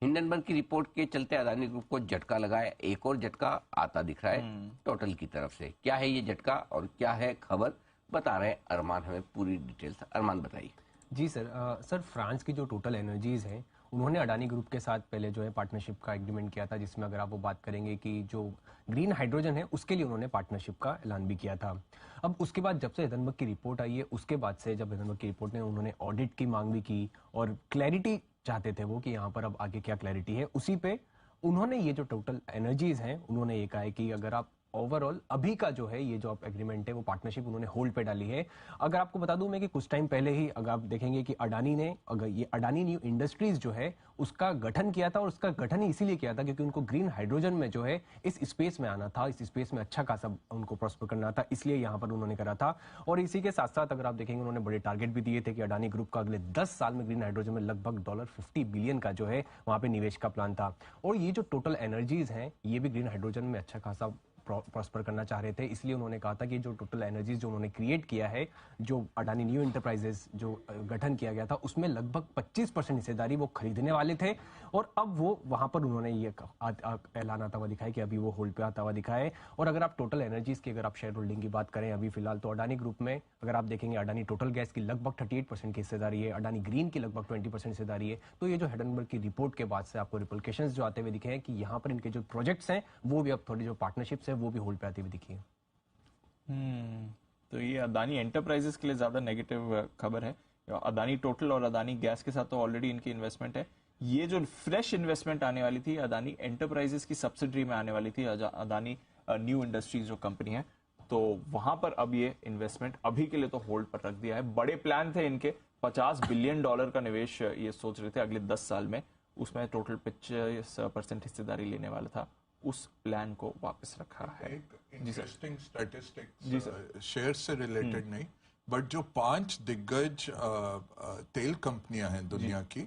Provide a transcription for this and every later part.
Hindenburg की report के चलते अदानी ग्रुप को झटका लगा है, एक और झटका आता दिख रहा है टोटल की तरफ से। क्या है ये झटका और क्या है खबर, बता रहे हैं अरमान हमें पूरी डिटेल्स। अरमान बताइए। जी सर। सर फ्रांस की जो टोटल एनर्जीज है उन्होंने अडानी ग्रुप के साथ पहले जो है पार्टनरशिप का एग्रीमेंट किया था, जिसमें अगर आप वो बात करेंगे कि जो ग्रीन हाइड्रोजन है उसके लिए उन्होंने पार्टनरशिप का ऐलान भी किया था। अब उसके बाद जब से हिंडनबर्ग की रिपोर्ट आई है, उसके बाद से जब हिंडनबर्ग की रिपोर्ट ने उन्होंने ऑडिट की मांग भी की और क्लैरिटी चाहते थे वो कि यहाँ पर अब आगे क्या क्लैरिटी है, उसी पे उन्होंने ये जो टोटल एनर्जीज हैं उन्होंने ये कहा है कि अगर आप ओवरऑल अभी का जो है ये जो आप एग्रीमेंट है वो पार्टनरशिप उन्होंने होल्ड पे डाली है। अगर आपको बता दूं मैं कि कुछ टाइम पहले ही अगर आप देखेंगे कि अडानी ने अगर ये अडानी न्यू इंडस्ट्रीज जो है उसका गठन किया था, और उसका गठन ही इसीलिए किया था क्योंकि उनको ग्रीन हाइड्रोजन में जो है इस स्पेस में आना था, इस स्पेस में अच्छा खासा उनको प्रॉस्पर करना था, इसलिए यहाँ पर उन्होंने करा था। और इसी के साथ साथ अगर आप देखेंगे उन्होंने बड़े टारगेट भी दिए थे कि अडानी ग्रुप का अगले 10 साल में ग्रीन हाइड्रोजन में लगभग $50 बिलियन का जो है वहां पे निवेश का प्लान था। और ये जो टोटल एनर्जीज हैं ये भी ग्रीन हाइड्रोजन में अच्छा खासा प्रॉस्पर करना चाह रहे थे, इसलिए उन्होंने कहा था कि जो टोटल एनर्जीज जो उन्होंने क्रिएट किया है, जो अडानी न्यू एंटरप्राइजेस जो गठन किया गया था उसमें लगभग 25% हिस्सेदारी वो खरीदने वाले थे। और अब वो वहां पर उन्होंने ये ऐलान आता हुआ दिखाया कि अभी वो होल्ड पे आता हुआ दिखा है। और अगर आप टोटल एनर्जीज की अगर आप शेयर होल्डिंग की बात करें अभी फिलहाल, तो अडानी ग्रुप में अगर आप देखेंगे अडानी टोटल गैस की लगभग 38% की हिस्सेदारी है, अडानी ग्रीन की लगभग 20% हिस्सेदारी है। तो ये जो हिंडनबर्ग की रिपोर्ट के बाद से आपको रिपल्केशंस जो आते हुए दिखे हैं कि यहाँ पर इनके जो प्रोजेक्ट्स हैं वो भी अब थोड़ी जो पार्टनरशिप्स है वो भी होल्ड पे आती हुई दिखी है। तो ये अदानी एंटरप्राइजेस के लिए ज्यादा नेगेटिव खबर है। अदानी टोटल और अदानी गैस के साथ तो ऑलरेडी इनकी इन्वेस्टमेंट है। ये जो फ्रेश इन्वेस्टमेंट आने वाली थी अदानी एंटरप्राइजेस की सब्सिडरी में आने वाली थी, अदानी न्यू इंडस्ट्रीज जो कंपनी है, तो वहां पर अब ये इन्वेस्टमेंट अभी के लिए तो होल्ड पर रख दिया है। बड़े प्लान थे इनके, $50 बिलियन का निवेश ये सोच रहे थे अगले 10 साल में, उसमें टोटल 25% हिस्सेदारी लेने वाला था, उस प्लान को वापस रखा है। एक इंटरेस्टिंग जी स्टैटिस्टिक्स सर। शेयर से रिलेटेड नहीं, बट जो 5 दिग्गज तेल कंपनियां हैं दुनिया की,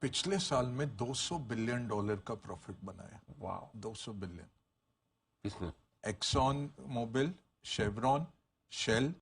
पिछले साल में $200 बिलियन का प्रॉफिट बनाया। वाह, 200 बिलियन। किसने? Exxon Mobil, chevron, shell,